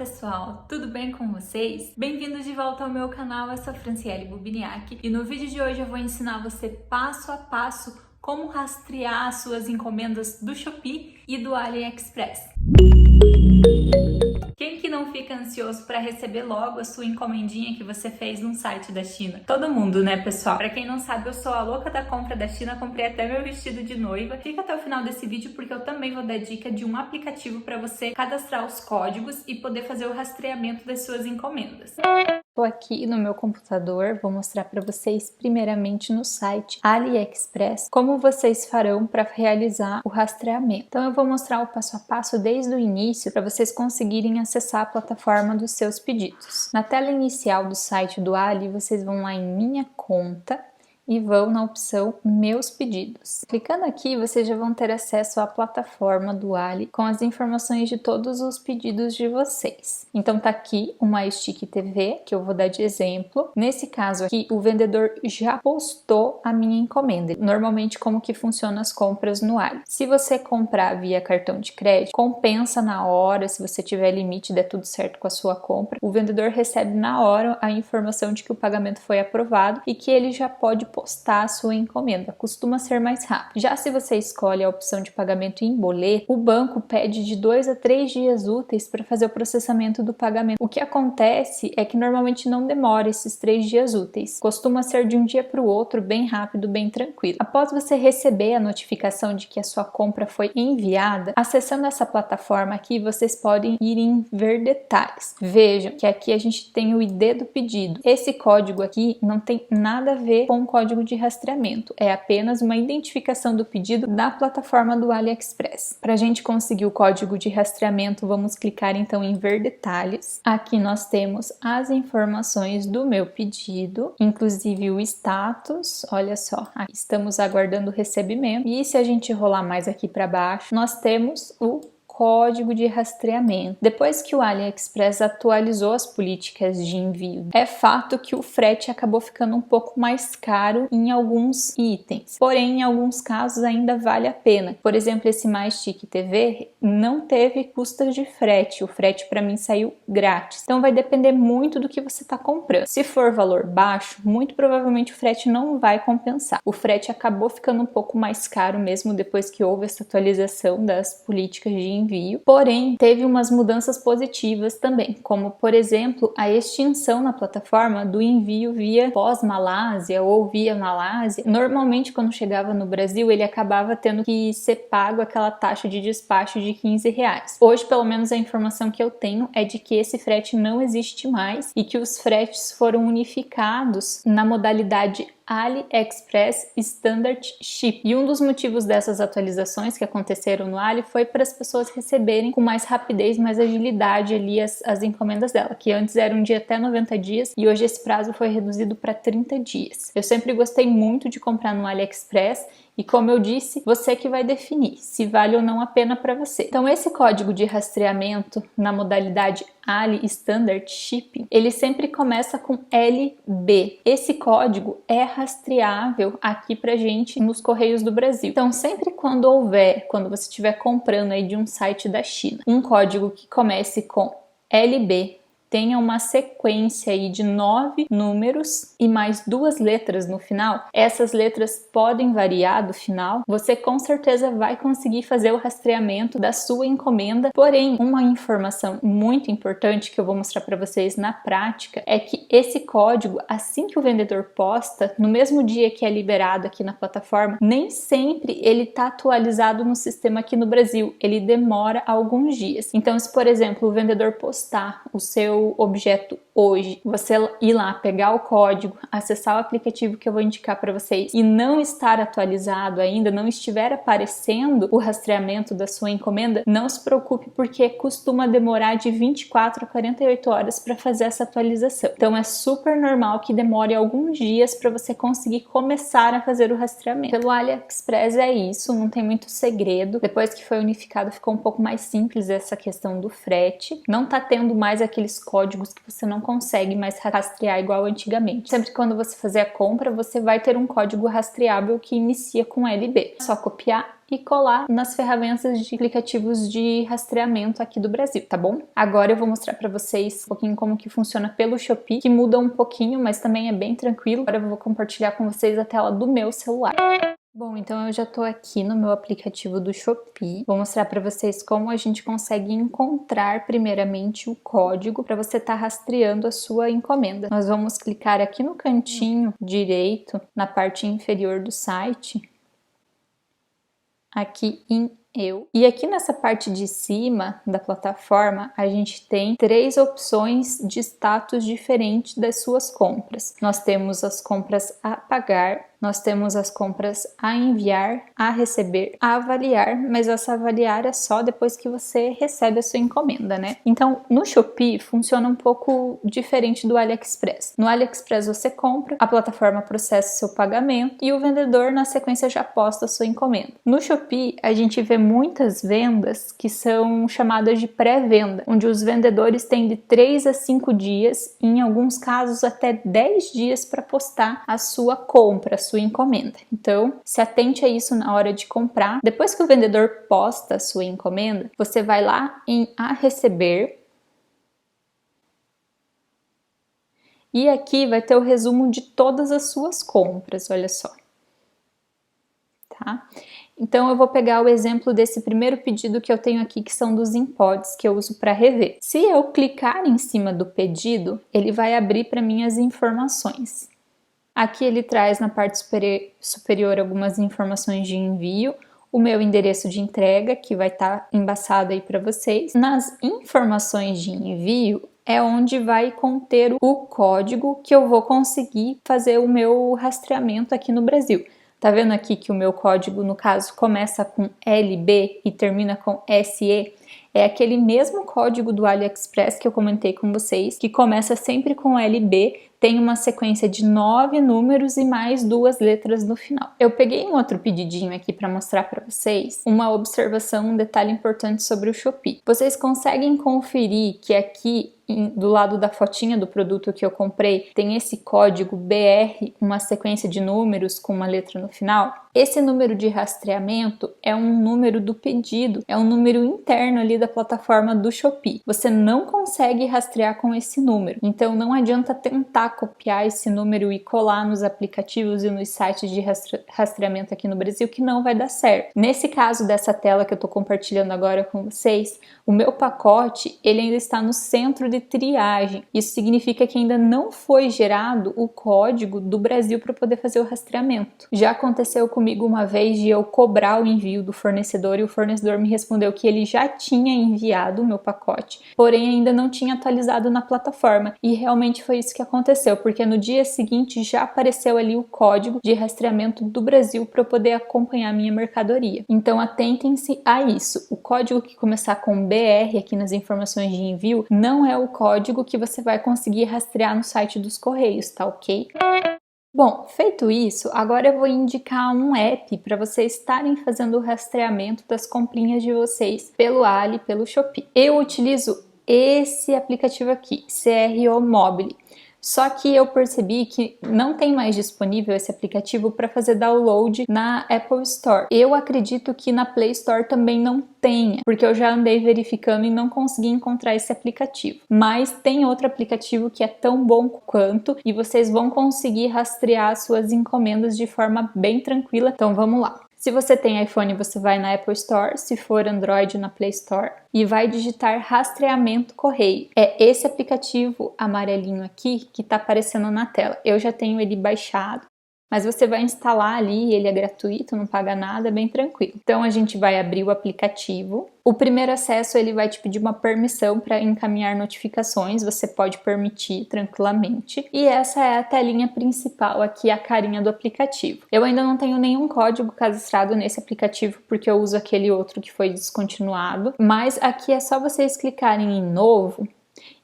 pessoal, tudo bem com vocês? Bem-vindos de volta ao meu canal, eu sou a Franciele Bubiniak e no vídeo de hoje eu vou ensinar você passo a passo como rastrear as suas encomendas do Shopee e do AliExpress. Quem que não fica ansioso para receber logo a sua encomendinha que você fez num site da China? Todo mundo, né, pessoal? Para quem não sabe, eu sou a louca da compra da China, comprei até meu vestido de noiva. Fica até o final desse vídeo porque eu também vou dar dica de um aplicativo para você cadastrar os códigos e poder fazer o rastreamento das suas encomendas. Estou aqui no meu computador, vou mostrar para vocês primeiramente no site AliExpress como vocês farão para realizar o rastreamento. Então eu vou mostrar o passo a passo desde o início para vocês conseguirem acessar a plataforma dos seus pedidos. Na tela inicial do site do Ali, vocês vão lá em Minha Conta e vão na opção Meus Pedidos. Clicando aqui, vocês já vão ter acesso à plataforma do Ali com as informações de todos os pedidos de vocês. Então tá aqui uma Stick TV, que eu vou dar de exemplo. Nesse caso aqui, o vendedor já postou a minha encomenda. Normalmente, como que funciona as compras no Ali? Se você comprar via cartão de crédito, compensa na hora, se você tiver limite, der tudo certo com a sua compra, o vendedor recebe na hora a informação de que o pagamento foi aprovado e que ele já pode postar a sua encomenda, costuma ser mais rápido. Já se você escolhe a opção de pagamento em boleto, o banco pede de 2 a 3 dias úteis para fazer o processamento do pagamento. O que acontece é que normalmente não demora esses 3 dias úteis, costuma ser de um dia para o outro, bem rápido, bem tranquilo. Após você receber a notificação de que a sua compra foi enviada, acessando essa plataforma aqui, vocês podem ir em ver detalhes. Vejam que aqui a gente tem o ID do pedido. Esse código aqui não tem nada a ver com o código de rastreamento, é apenas uma identificação do pedido da plataforma do AliExpress. Para a gente conseguir o código de rastreamento, vamos clicar então em ver detalhes. Aqui nós temos as informações do meu pedido, inclusive o status, olha só, aqui estamos aguardando o recebimento. E se a gente rolar mais aqui para baixo, nós temos o código de rastreamento. Depois que o AliExpress atualizou as políticas de envio, é fato que o frete acabou ficando um pouco mais caro em alguns itens, porém em alguns casos ainda vale a pena. Por exemplo, esse Mais Stick TV não teve custas de frete, o frete para mim saiu grátis. Então vai depender muito do que você está comprando. Se for valor baixo, muito provavelmente o frete não vai compensar. O frete acabou ficando um pouco mais caro mesmo depois que houve essa atualização das políticas de envio, porém teve umas mudanças positivas também, como por exemplo a extinção na plataforma do envio via pós-Malásia ou via Malásia. Normalmente quando chegava no Brasil ele acabava tendo que ser pago aquela taxa de despacho de R$15. Hoje, pelo menos a informação que eu tenho é de que esse frete não existe mais e que os fretes foram unificados na modalidade AliExpress Standard Ship. E um dos motivos dessas atualizações que aconteceram no Ali foi para as pessoas receberem com mais rapidez, mais agilidade ali as encomendas dela, que antes eram de até 90 dias e hoje esse prazo foi reduzido para 30 dias. Eu sempre gostei muito de comprar no AliExpress e, como eu disse, você que vai definir se vale ou não a pena para você. Então esse código de rastreamento na modalidade Ali Standard Shipping, ele sempre começa com LB. Esse código é rastreável aqui pra gente nos Correios do Brasil. Então sempre quando você estiver comprando aí de um site da China, um código que comece com LB, tenha uma sequência aí de 9 números e mais 2 letras no final, essas letras podem variar do final, você com certeza vai conseguir fazer o rastreamento da sua encomenda. Porém, uma informação muito importante que eu vou mostrar para vocês na prática é que esse código, assim que o vendedor posta, no mesmo dia que é liberado aqui na plataforma, nem sempre ele está atualizado no sistema aqui no Brasil, ele demora alguns dias. Então, se por exemplo o vendedor postar o seu objeto hoje, você ir lá, pegar o código, acessar o aplicativo que eu vou indicar para vocês e não estar atualizado ainda, não estiver aparecendo o rastreamento da sua encomenda, não se preocupe porque costuma demorar de 24 a 48 horas para fazer essa atualização. Então é super normal que demore alguns dias para você conseguir começar a fazer o rastreamento. Pelo AliExpress é isso, não tem muito segredo. Depois que foi unificado ficou um pouco mais simples essa questão do frete. Não tá tendo mais aqueles códigos que você não consegue mais rastrear igual antigamente. Sempre que quando você fazer a compra, você vai ter um código rastreável que inicia com LB. É só copiar e colar nas ferramentas de aplicativos de rastreamento aqui do Brasil, tá bom? Agora eu vou mostrar pra vocês um pouquinho como que funciona pelo Shopee, que muda um pouquinho, mas também é bem tranquilo. Agora eu vou compartilhar com vocês a tela do meu celular. Bom, então eu já tô aqui no meu aplicativo do Shopee. Vou mostrar para vocês como a gente consegue encontrar primeiramente o código para você estar rastreando a sua encomenda. Nós vamos clicar aqui no cantinho direito, na parte inferior do site, aqui em Eu. E aqui nessa parte de cima da plataforma, a gente tem 3 opções de status diferentes das suas compras. Nós temos as compras a pagar, nós temos as compras a enviar, a receber, a avaliar, mas essa avaliar é só depois que você recebe a sua encomenda, né? Então, no Shopee funciona um pouco diferente do AliExpress. No AliExpress você compra, a plataforma processa seu pagamento e o vendedor na sequência já posta a sua encomenda. No Shopee, a gente vê muitas vendas que são chamadas de pré-venda, onde os vendedores têm de 3 a 5 dias, em alguns casos até 10 dias para postar a sua compra, a sua encomenda. Então, se atente a isso na hora de comprar. Depois que o vendedor posta a sua encomenda, você vai lá em A Receber e aqui vai ter o resumo de todas as suas compras, olha só. Tá? Então eu vou pegar o exemplo desse primeiro pedido que eu tenho aqui, que são dos Inpods, que eu uso para rever. Se eu clicar em cima do pedido, ele vai abrir para mim as informações. Aqui ele traz na parte superior algumas informações de envio, o meu endereço de entrega, que vai estar embaçado aí para vocês. Nas informações de envio é onde vai conter o código que eu vou conseguir fazer o meu rastreamento aqui no Brasil. Tá vendo aqui que o meu código, no caso, começa com LB e termina com SE? É aquele mesmo código do AliExpress que eu comentei com vocês, que começa sempre com LB, tem uma sequência de 9 números e mais 2 letras no final. Eu peguei um outro pedidinho aqui para mostrar para vocês uma observação, um detalhe importante sobre o Shopee. Vocês conseguem conferir que aqui do lado da fotinha do produto que eu comprei tem esse código BR, uma sequência de números com uma letra no final? Esse número de rastreamento é um número do pedido, é um número interno ali da plataforma do Shopee. Você não consegue rastrear com esse número, então não adianta tentar copiar esse número e colar nos aplicativos e nos sites de rastreamento aqui no Brasil, que não vai dar certo. Nesse caso dessa tela que eu estou compartilhando agora com vocês, o meu pacote ele ainda está no centro de triagem. Isso significa que ainda não foi gerado o código do Brasil para poder fazer o rastreamento. Já aconteceu comigo uma vez de eu cobrar o envio do fornecedor e o fornecedor me respondeu que ele já tinha enviado o meu pacote, porém ainda não tinha atualizado na plataforma, e realmente foi isso que aconteceu, porque no dia seguinte já apareceu ali o código de rastreamento do Brasil para eu poder acompanhar a minha mercadoria. Então atentem-se a isso. O código que começar com BR aqui nas informações de envio não é o código que você vai conseguir rastrear no site dos Correios, tá ok? Bom, feito isso, agora eu vou indicar um app para vocês estarem fazendo o rastreamento das comprinhas de vocês pelo Ali, pelo Shopee. Eu utilizo esse aplicativo aqui, CRO Mobile. Só que eu percebi que não tem mais disponível esse aplicativo para fazer download na Apple Store. Eu acredito que na Play Store também não tenha, porque eu já andei verificando e não consegui encontrar esse aplicativo. Mas tem outro aplicativo que é tão bom quanto e vocês vão conseguir rastrear suas encomendas de forma bem tranquila. Então vamos lá. Se você tem iPhone, você vai na Apple Store, se for Android, na Play Store, e vai digitar rastreamento correio. É esse aplicativo amarelinho aqui que está aparecendo na tela. Eu já tenho ele baixado, mas você vai instalar ali, ele é gratuito, não paga nada, é bem tranquilo. Então a gente vai abrir o aplicativo. O primeiro acesso ele vai te pedir uma permissão para encaminhar notificações, você pode permitir tranquilamente. E essa é a telinha principal aqui, a carinha do aplicativo. Eu ainda não tenho nenhum código cadastrado nesse aplicativo porque eu uso aquele outro que foi descontinuado, mas aqui é só vocês clicarem em novo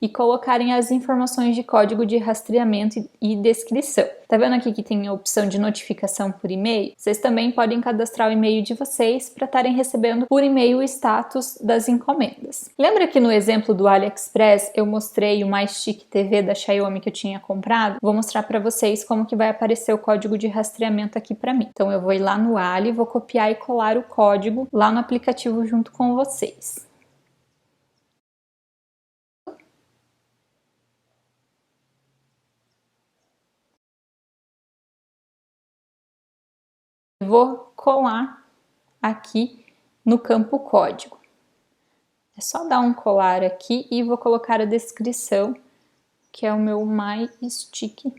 e colocarem as informações de código de rastreamento e descrição. Tá vendo aqui que tem a opção de notificação por e-mail? Vocês também podem cadastrar o e-mail de vocês para estarem recebendo por e-mail o status das encomendas. Lembra que no exemplo do AliExpress eu mostrei o MyStick TV da Xiaomi que eu tinha comprado? Vou mostrar para vocês como que vai aparecer o código de rastreamento aqui para mim. Então eu vou ir lá no Ali, vou copiar e colar o código lá no aplicativo junto com vocês. Vou colar aqui no campo código. É só dar um colar aqui e vou colocar a descrição, que é o meu MyStick.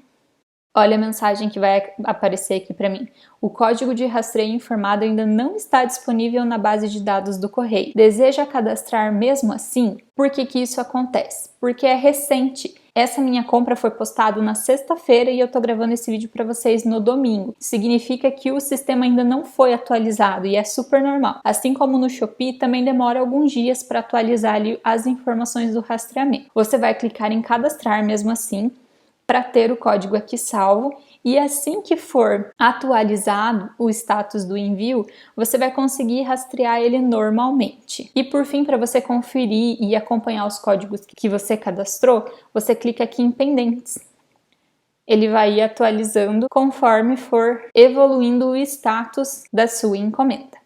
Olha a mensagem que vai aparecer aqui para mim. O código de rastreio informado ainda não está disponível na base de dados do correio. Deseja cadastrar mesmo assim? Por que que isso acontece? Porque é recente. Essa minha compra foi postada na sexta-feira e eu tô gravando esse vídeo para vocês no domingo. Significa que o sistema ainda não foi atualizado e é super normal. Assim como no Shopee, também demora alguns dias para atualizar ali as informações do rastreamento. Você vai clicar em cadastrar mesmo assim, para ter o código aqui salvo, e assim que for atualizado o status do envio, você vai conseguir rastrear ele normalmente. E por fim, para você conferir e acompanhar os códigos que você cadastrou, você clica aqui em pendentes. Ele vai ir atualizando conforme for evoluindo o status da sua encomenda.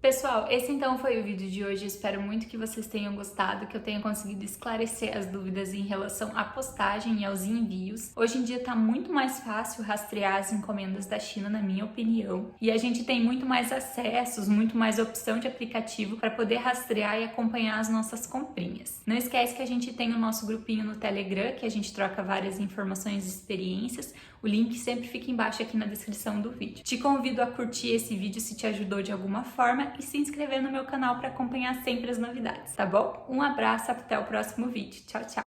Pessoal, esse então foi o vídeo de hoje. Espero muito que vocês tenham gostado, que eu tenha conseguido esclarecer as dúvidas em relação à postagem e aos envios. Hoje em dia tá muito mais fácil rastrear as encomendas da China, na minha opinião, e a gente tem muito mais acessos, muito mais opção de aplicativo para poder rastrear e acompanhar as nossas comprinhas. Não esquece que a gente tem o nosso grupinho no Telegram, que a gente troca várias informações e experiências. O link sempre fica embaixo aqui na descrição do vídeo. Te convido a curtir esse vídeo se te ajudou de alguma forma e se inscrever no meu canal para acompanhar sempre as novidades, tá bom? Um abraço, até o próximo vídeo. Tchau, tchau!